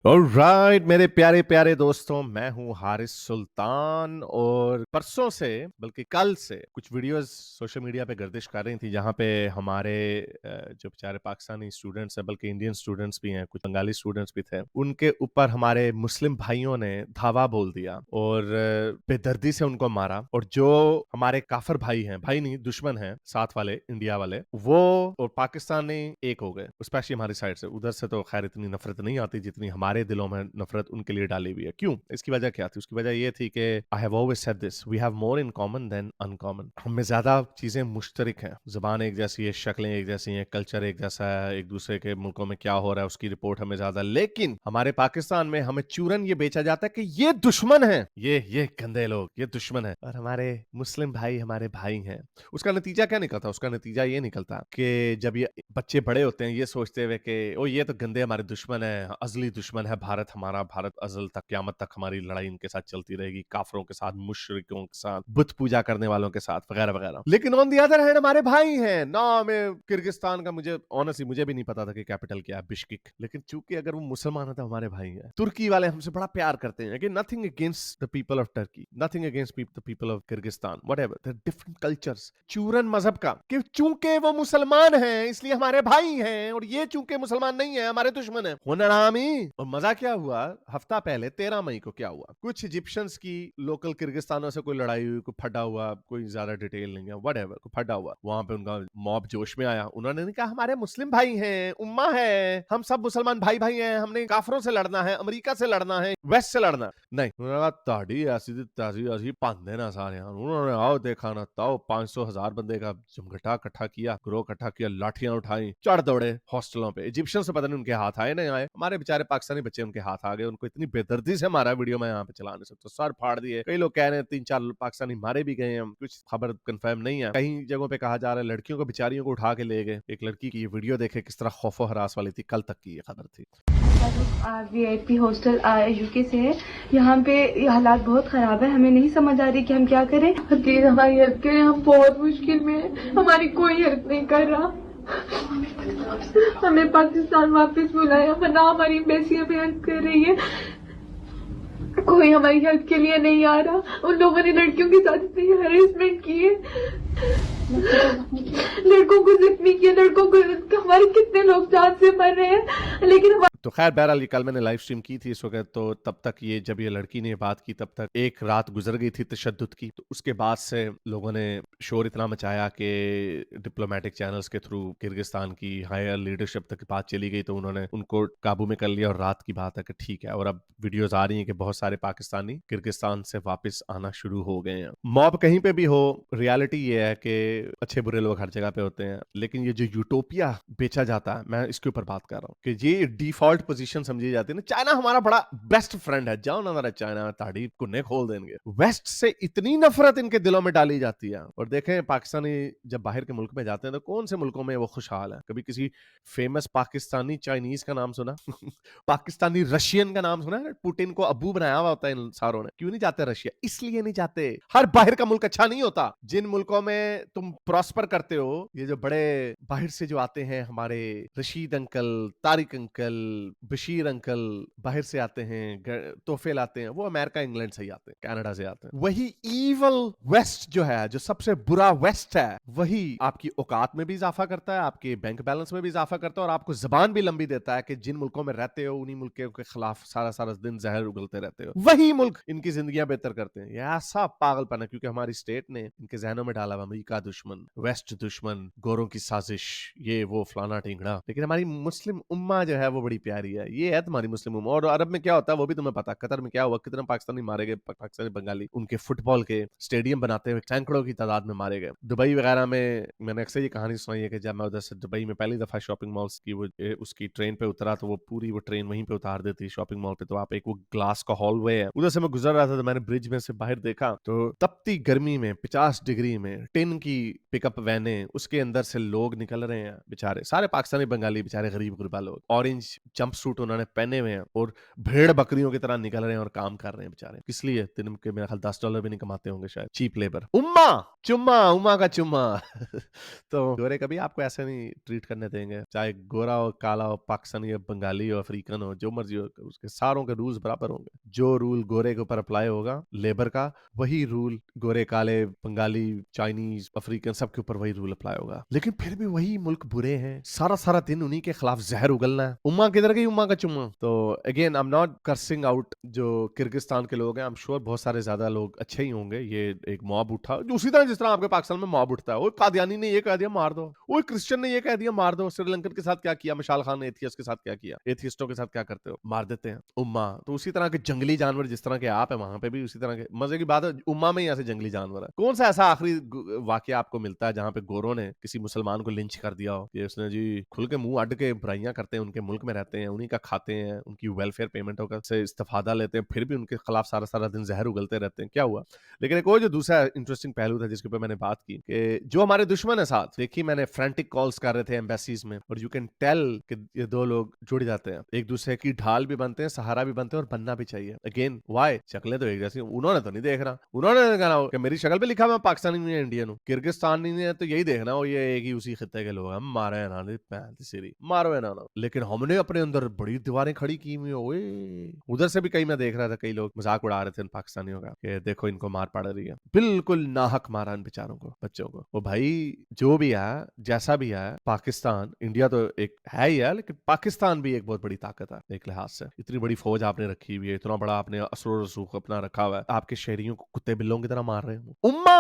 Alright मेरे प्यारे प्यारे दोस्तों, मैं हूं हारिस सुल्तान। और परसों से बल्कि कल से कुछ वीडियोस सोशल मीडिया पे गर्दिश कर रही थी जहां पे हमारे जो बेचारे पाकिस्तानी स्टूडेंट्स हैं, बल्कि इंडियन स्टूडेंट्स भी हैं, कुछ बंगाली स्टूडेंट्स भी थे, उनके ऊपर हमारे मुस्लिम भाइयों ने धावा बोल दिया और बेदर्दी से उनको मारा। और जो हमारे काफिर भाई हैं, भाई नहीं दुश्मन हैं, साथ वाले इंडिया वाले, वो और पाकिस्तानी एक हो गए। स्पेशली हमारी साइड से, उधर से तो खैर इतनी नफरत नहीं आती जितनी हमारे दिलों में नफरत उनके लिए डाली हुई है। क्यों? इसकी वजह क्या थी? उसकी वजह ये थी कि I have always said this, we have more in common than uncommon. हमें ज्यादा चीजें मुश्तरक हैं, जुबान एक जैसी है, शक्लें एक जैसी हैं, कल्चर एक जैसा है, एक दूसरे के मुल्कों में क्या हो रहा है उसकी रिपोर्ट हमें ज्यादा। लेकिन हमारे पाकिस्तान में हमें चूरन ये बेचा जाता है कि ये दुश्मन है, ये गंदे लोग, ये दुश्मन है, और हमारे मुस्लिम भाई हमारे भाई हैं। उसका नतीजा क्या निकलता? उसका नतीजा ये निकलता कि जब ये बच्चे बड़े होते हैं ये सोचते हुए कि ओ ये तो गंदे हमारे दुश्मन है, अजली दुश्मन है भारत हमारा, भारत अजल तक क़यामत तक हमारी लड़ाई इनके साथ चलती रहेगी, काफरों के साथ, मुशरिकों के साथ, बुत पूजा करने वालों के साथ, वगैरह वगैरह। लेकिन ऑन दी अदर हैंड हमारे भाई हैं ना। मैं किर्गिस्तान का, मुझे ऑनेस्टली मुझे भी नहीं पता था कि कैपिटल क्या है, बिश्किक, लेकिन चूंकि अगर वो मुसलमान है तो हमारे भाई हैं। तुर्की वाले हमसे बड़ा प्यार करते हैं। Again nothing against the people of Turkey, nothing against the people of Kyrgyzstan, whatever, they're different cultures. चूरन मजहब का कि चूंकि वो मुसलमान हैं इसलिए हमारे भाई हैं, और ये चूंकि मुसलमान नहीं है हमारे दुश्मन है। और मजा क्या हुआ? हफ्ता पहले 13 मई को क्या हुआ? कुछ इजिप्शियंस की लोकल किर्गिस्तानों से कोई लड़ाई हुई, कोई फटा हुआ, कोई ज्यादा डिटेल नहीं है, व्हाटएवर, कोई फटा हुआ। वहां पे उनका मॉब जोश में आया, उन्होंने कहा हमारे मुस्लिम भाई हैं, उम्मा है, हम सब मुसलमान भाई भाई हैं, हमने काफरों से लड़ना है, अमेरिका से लड़ना है, वेस्ट से लड़ना नहीं। उन्होंने कहा ताड़ी ऐसी ताजी ऐसी पांदे ना सारे। उन्होंने आओ देखा ना ताओ 500,000 बंदे का जमघटा इकट्ठा किया, ग्रोह इकट्ठा किया, लाठियां उठाई, चढ़ दौड़े हॉस्टलों पे। इजिप्शियन से पता नहीं उनके हाथ आए नहीं आए, हमारे बेचारे पाकिस्तानी बच्चे उनके हाथ आ गए। उनको इतनी बेदर्दी से मारा, वीडियो में यहाँ पे चलाने से तो सर फाड़ दिए। कई लोग कह रहे हैं 3-4 पाकिस्तानी मारे भी गए हैं, कुछ खबर कंफर्म नहीं है। कई जगहों पे कहा जा रहा है लड़कियों को, बेचारियों को उठा के ले गए। एक लड़की की ये वीडियो देखे किस तरह खौफो हरास वाली थी, कल तक की ये खबर थी। VIP हॉस्टल यूके से है। यहाँ पे हालात बहुत ख़राब है, हमें नहीं समझ आ रही कि हम क्या करें। प्लीज हमारी हेल्प करें, हम बहुत मुश्किल में हैं, हमारी कोई हेल्प नहीं कर रहा। हमें पाकिस्तान वापस बुलाया, वरना हमारी एम्बेसी हमें हेल्प कर रही है, कोई हमारी हेल्प के लिए नहीं आ रहा। उन लोगों ने लड़कियों के साथ इतनी हैरेसमेंट की है, लड़कों को जख्मी किया, लड़कों को, हमारे कितने लोग जान से मर रहे हैं। लेकिन तो खैर बहरहाल कल मैंने लाइव स्ट्रीम की थी इस वक्त, तो तब तक ये जब ये लड़की ने बात की तब तक एक रात गुजर गई थी तशद्दुद की। तो उसके बाद से लोगों ने शोर इतना मचाया कि डिप्लोमेटिक चैनल्स के थ्रू किर्गिस्तान की हायर लीडरशिप तक बात चली गई, तो उन्होंने उनको काबू में कर लिया। और रात की बात है कि ठीक है, और अब वीडियोज आ रही हैं कि बहुत सारे पाकिस्तानी किर्गिस्तान से वापस आना शुरू हो गए हैं। मॉब कहीं पे भी हो, रियलिटी ये है कि अच्छे बुरे लोग हर जगह पे होते हैं, लेकिन ये जो यूटोपिया बेचा जाता है, मैं इसके ऊपर बात कर रहा हूँ कि ये डिफॉल्ट पोजीशन समझी जाती है ना। चाइना हमारा बड़ा बेस्ट फ्रेंड है, जाओ ना जरा चाइना में ताड़ी कुन्ने खोल देंगे। वेस्ट से इतनी नफरत इनके दिलों में डाली जाती है। और देखें पाकिस्तानी जब बाहर के मुल्क में जाते हैं तो कौन से मुल्कों में वो खुशहाल है? कभी किसी फेमस पाकिस्तानी चाइनीज का नाम सुना? पाकिस्तानी रशियन का नाम सुना है? पुतिन को अबू बनाया हुआ होता है इन सारों ने। क्यों नहीं जाते रशिया? इसलिए नहीं जाते। हर बाहर का मुल्क अच्छा नहीं होता। जिन मुल्कों में तुम प्रॉस्पर करते हो, ये जो बड़े बाहर से जो आते हैं, हमारे Rashid uncle, Tariq uncle, Bashir uncle बाहर से आते हैं, तोहफे लाते हैं, वो अमेरिका इंग्लैंड से ही आते हैं, कनाडा से आते हैं। वही ईवल वेस्ट जो है, जो सबसे बुरा वेस्ट है, वही आपकी औकात में भी इजाफा करता है, आपके बैंक बैलेंस में भी इजाफा करता है, और आपको जबान भी लंबी देता है कि जिन मुल्कों में रहते हो उन्हीं मुल्कों के खिलाफ सारा सारा दिन जहर उगलते रहते हो। वही मुल्क इनकी जिंदगियां बेहतर करते हैं। यह ऐसा पागलपन है क्योंकि हमारी स्टेट ने इनके जहनों में डाला अमेरिका दुश्मन, वेस्ट दुश्मन, गोरों की साजिश, ये वो फलाना टिंगड़ा। लेकिन हमारी मुस्लिम उम्मा जो है वो बड़ी प्यारी है। ये है तुम्हारी मुस्लिम उम्मा। और अरब में क्या होता है वो भी तुम्हें पता, कतर में क्या हुआ, कितने पाकिस्तानी मारे गए, पाकिस्तानी बंगाली उनके फुटबॉल के स्टेडियम बनाते हुए सैकड़ों की तादाद में मारे गए। दुबई वगैरह में मैंने अक्सर ये कहानी सुनाई है कि जब मैं उधर से दुबई में पहली दफा शॉपिंग मॉल्स की वो उसकी ट्रेन पे उतरा, तो वो पूरी वो ट्रेन वहीं पे उतार देती शॉपिंग मॉल पे। तो आप एक वो ग्लास का हॉलवे है, उधर से मैं गुजर रहा था तो मैंने ब्रिज में से बाहर देखा, तो तपती गर्मी में 50 डिग्री में टिन की पिकअप वैने, उसके अंदर से लोग निकल रहे हैं, बेचारे सारे पाकिस्तानी बंगाली, बेचारे गरीब गुरबा लोग, ऑरेंज जंप सूट उन्होंने पहने हुए हैं और भेड़ बकरियों की तरह निकल रहे हैं और काम कर रहे हैं बेचारे। किस लिए? दिन के मेरे ख्याल $10 भी नहीं कमाते होंगे शायद। Cheap labour. उम्मा उम्मा का चुम्मा तो गोरे कभी आपको ऐसे नहीं ट्रीट करने देंगे, चाहे गोरा हो, काला हो, पाकिस्तानी हो, बंगाली हो, अफ्रीकन हो, जो मर्जी हो, उसके सारों के रूल्स बराबर होंगे। जो रूल गोरे के ऊपर अप्लाई होगा लेबर का, वही रूल गोरे, काले, बंगाली, चाइनीज, अफ्रीकन सबके ऊपर वही रूल अप्लाई होगा। लेकिन फिर भी वही मुल्क बुरे हैं, सारा सारा दिन उन्हीं के खिलाफ जहर उगलना है। उम्मा किधर गई उम्मा का चुम्मा। तो again I am not cursing out जो किर्गिस्तान के लोग हैं, आई एम श्योर बहुत सारे ज्यादा लोग अच्छे ही होंगे। ये एक मॉब उठा जो उसी तरह जिस तरह आपके पाकिस्तान में मॉब उठता है, वो कादियानी ने ये कह दिया मार दो, वो क्रिश्चियन ने ये कह दिया मार दो। श्रीलंकन के साथ क्या किया, मिशाल खान ने एथियस्ट के साथ क्या किया, एथियस्टों के साथ क्या करते हो, मार देते हैं। उम्मा तो उसी तरह के जंगली जानवर जिस तरह के आप है, वहां पे भी उसी तरह के। मजे की बात है उम्मा में ही ऐसे जंगली जानवर है। कौन सा ऐसा आखिरी वाकया आपको मिलता है जहां पे गोरों ने किसी मुसलमान को लिंच कर दिया हो, कि उसने जी खुल के मुंह अड्ड के बुराइयां करते हैं, उनके मुल्क में रहते हैं, उन्हीं का खाते हैं, उनकी वेलफेयर पेमेंटों का से इस्तेफादा लेते हैं, फिर भी उनके खिलाफ सारा सारा दिन जहर उगलते रहते हैं, क्या हुआ? लेकिन एक और जो दूसरा इंटरेस्टिंग पहलू था जिसके ऊपर मैंने बात की, कि जो हमारे दुश्मन है साथ, देखिए मैंने फ्रेंटिक कॉल्स कर रहे थे एम्बेसीज में, और यू कैन टेल कि ये दो लोग जुड़ जाते हैं, एक दूसरे की ढाल भी बनते हैं, सहारा भी बनते हैं, और बनना भी चाहिए। Again why? शक्लें तो एक जैसी, उन्होंने तो नहीं देख रहा, उन्होंने कहना हो कि मेरी शक्ल पे लिखा मैं पाकिस्तानी नहीं है, इंडियन हूँ, किर्गिस्तान नहीं है, तो यही देखना हो ये एक ही उसी खित्ते के लोग हैं, मारे है ना सीरी मारो है ना। लेकिन हमने अपने अंदर बड़ी दीवारें खड़ी की हुई, ओए उधर से भी कई मैं देख रहा था, कई लोग मजाक उड़ा रहे थे इन पाकिस्तानियों का कि देखो इनको मार पड़ रही है, बिल्कुल नाहक मारा इन बेचारों को, बच्चों को। वो भाई जो भी है, जैसा भी है, पाकिस्तान, इंडिया तो एक है ही है, लेकिन पाकिस्तान भी एक बहुत बड़ी ताकत है एक लिहाज से। इतनी बड़ी फौज आपने रखी हुई है, इतना बड़ा आपने असर रसूख अपना रखा हुआ है, आपके शहरियों को कुत्ते बिल्लों की तरह मार रहे हैं। उम्मा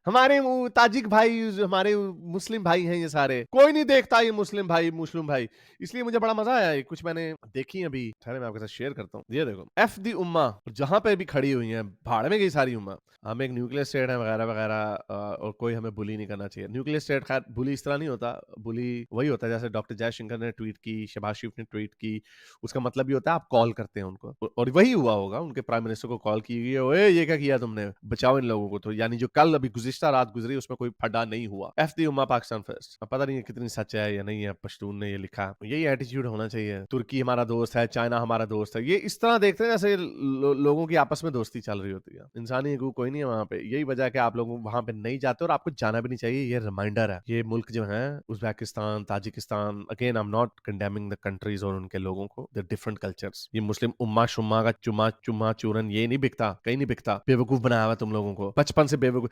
हमारे ताजिक भाई, हमारे मुस्लिम भाई हैं ये सारे, कोई नहीं देखता ये मुस्लिम भाई, इसलिए मुझे बड़ा मजा आया। कुछ मैंने देखी अभी, ठहरे मैं आपके साथ शेयर करता हूँ। ये देखो एफ दी उम्मा, जहां पे भी खड़ी हुई है, भाड़ में गई सारी उम्मा। हम एक न्यूक्लियर स्टेट है वगैरह वगैरह, और कोई हमें बुली नहीं करना चाहिए। न्यूक्लियर स्टेट खैर बुली इस तरह नहीं होता, बुली वही होता है जैसे डॉक्टर जयशंकर ने ट्वीट की, शहबाज शरीफ ने ट्वीट की, उसका मतलब ये होता है आप कॉल करते हैं उनको, और वही हुआ होगा, उनके प्राइम मिनिस्टर को कॉल की गई, ओए ये क्या किया तुमने, बचाओ इन लोगों को। तो यानी जो कल अभी गुज़िश्ता रात गुजरी उसमें कोई फड्डा नहीं हुआ। एफ दी उम्मा पाकिस्तान फर्स्ट। अब पता नहीं है कितनी सच है या नहीं है, पश्तून ने ये लिखा, यही एटीट्यूड होना चाहिए। तुर्की हमारा दोस्त है, चाइना हमारा दोस्त है, ये इस तरह देखते हैं जैसे लोगों की आपस में दोस्ती चल रही होती है। इंसानी कोई नहीं है वहां पे। यही वजह है कि आप लोग वहां पे नहीं जाते और आपको जाना भी नहीं चाहिए। ये रिमाइंडर है। ये मुल्क जो है Uzbekistan, Tajikistan, again I am not condemning the countries और उनके लोगों को, द डिफरेंट कल्चर्स। ये मुस्लिम उम्मा शुम्मा का चुम्मा चुम्मा चूरन ये नहीं बिकता, कहीं नहीं बिकता। बेवकूफ बनाया हुआ तुम लोगों को, बचपन से बेवकूफ।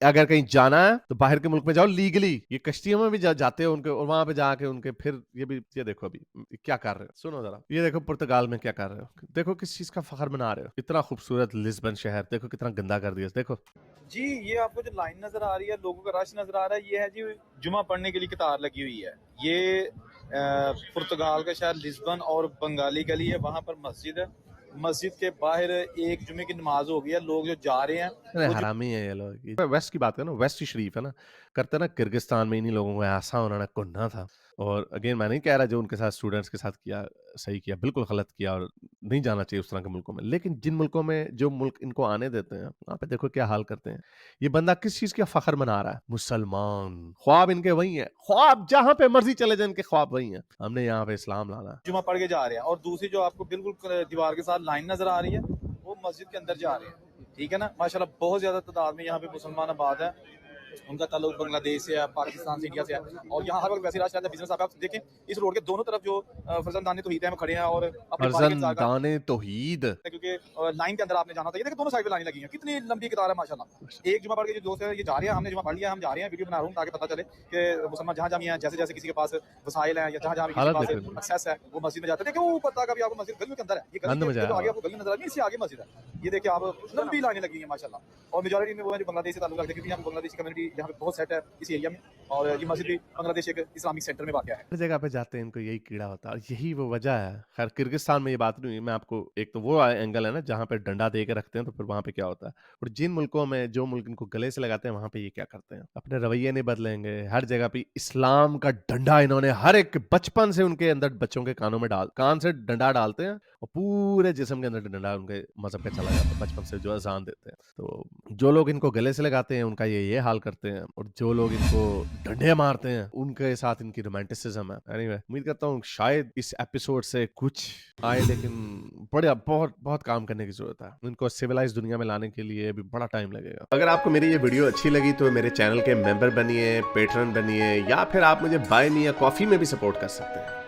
अगर कहीं जाना है तो बाहर के मुल्क में जाओ लीगली। ये कश्तियों में भी जाते हो उनके, और वहां पे जाके उनके फिर ये देखो अभी क्या कर रहे हो, सुनो जरा। ये देखो पुर्तगाल में क्या कर रहे हो, देखो किस चीज का फखर मना रहे हो। इतना खूबसूरत लिस्बन शहर देखो कितना गंदा कर दिया। देखो जी, ये आपको जो लाइन नजर आ रही है, लोगों का रश नजर आ रहा है, ये है जी जुमा पढ़ने के लिए कतार लगी हुई है। ये पुर्तगाल का शहर लिस्बन और बंगाली गली है, वहां पर मस्जिद है। मस्जिद के बाहर एक जुमे की नमाज हो गई है, लोग जो जा रहे हैं अरे हरामी है ये लोग। वेस्ट की बात है ना, वेस्ट ही शरीफ है ना, करते ना किर्गिस्तान में इन्हीं लोगों को ऐसा उन्होंने कुन्ना था। और अगेन मैं नहीं कह रहा जो उनके साथ स्टूडेंट्स के साथ किया सही किया, बिल्कुल गलत किया और नहीं जाना चाहिए उस तरह के मुल्कों में। लेकिन जिन मुल्कों में जो मुल्क इनको आने देते हैं वहां पे देखो क्या हाल करते हैं। ये बंदा किस चीज का फखर मना रहा है, मुसलमान। ख्वाब इनके वही है, ख्वाब जहां पे मर्जी चले जाए इनके ख्वाब वही है, हमने यहाँ पे इस्लाम लाना। जुमा पढ़ के जा रहे हैं। और दूसरी जो आपको बिल्कुल दीवार के साथ लाइन नजर आ रही है, वो मस्जिद के अंदर जा रहे हैं। ठीक है ना, माशाल्लाह बहुत ज्यादा तादाद में यहाँ पे मुसलमान आबाद है। उनका ताल्लुक बांग्लादेश से है, पाकिस्तान से, इंडिया से है, और यहाँ हर वक्त वैसे रश रहता है। बिजनेस आप देखें, इस रोड के दोनों तरफ जो फर्जंदाने तौहीद है में खड़े हैं और अपने फर्जंदाने तौहीद, क्योंकि लाइन के अंदर आपने जाना था। ये देखो दोनों साइड पे लाइन लगी है, कितनी लंबी कतार है माशाल्लाह। एक जुमा पढ़ के जो दोस्त है ये जा रहे हैं, हमने जुमा पढ़ लिया, हम जा रहे हैं, वीडियो बना रहा हूँ ताकि पता चले कि मुसलमान जहाँ जहाँ हैं, जैसे जैसे किसी के पास वसाइल है या जहाँ जहाँ किसी के पास एक्सेस है, वो मस्जिद में जाते हैं। वो ऊपर तक अभी आपको मस्जिद गली के अंदर है, ये गली के आगे आपको गली नजर आ रही है, इससे आगे मस्जिद है। ये देखिए आप लंबी लाइनें लगी हैं माशाल्लाह। और मेजॉरिटी में वो है जो बांग्लादेश से ताल्लुक रखते हैं, क्योंकि यहाँ बांग्लादेशी कम्युनिटी यहाँ पे बहुत सेट है इस एरिया में, और ये मस्जिद भी बांग्लादेश एक इस्लामिक सेंटर में वाक़या है। हर जगह पे जाते हैं इनको यही कीड़ा होता है, और यही वो वजह है। खैर किर्गिस्तान में ये बात नहीं हुई। मैं आपको एक तो वो एंगल है ना जहाँ पे डंडा दे के रखते हैं, तो फिर वहां पे क्या होता है। और जिन मुल्कों में जो मुल्क इनको गले से लगाते हैं वहां पे ये क्या करते हैं, अपने रवैये नहीं बदलेंगे। हर जगह पे इस्लाम का डंडा इन्होंने हर एक बचपन से उनके अंदर बच्चों के कानों में कान से डंडा डालते हैं और पूरे जिस्म के अंदर डंडा उनके मजहब का चला जाता है बचपन से जो अजान देते हैं। तो जो लोग इनको गले से लगाते हैं उनका ये हाल करते करते हैं और जो लोग इनको डंडे मारते हैं उनके साथ इनकी रोमांटिसिज्म है। एनीवे, उम्मीद करता हूँ शायद इस एपिसोड से कुछ आए, लेकिन बड़ा बहुत बहुत काम करने की जरूरत है। इनको सिविलाइज दुनिया में लाने के लिए भी बड़ा टाइम लगेगा। अगर आपको मेरी ये वीडियो अच्छी लगी तो मेरे चैनल के मेंबर बनिए, पेट्रन बनिए, या फिर आप मुझे बाय मी या कॉफी में भी सपोर्ट कर सकते हैं।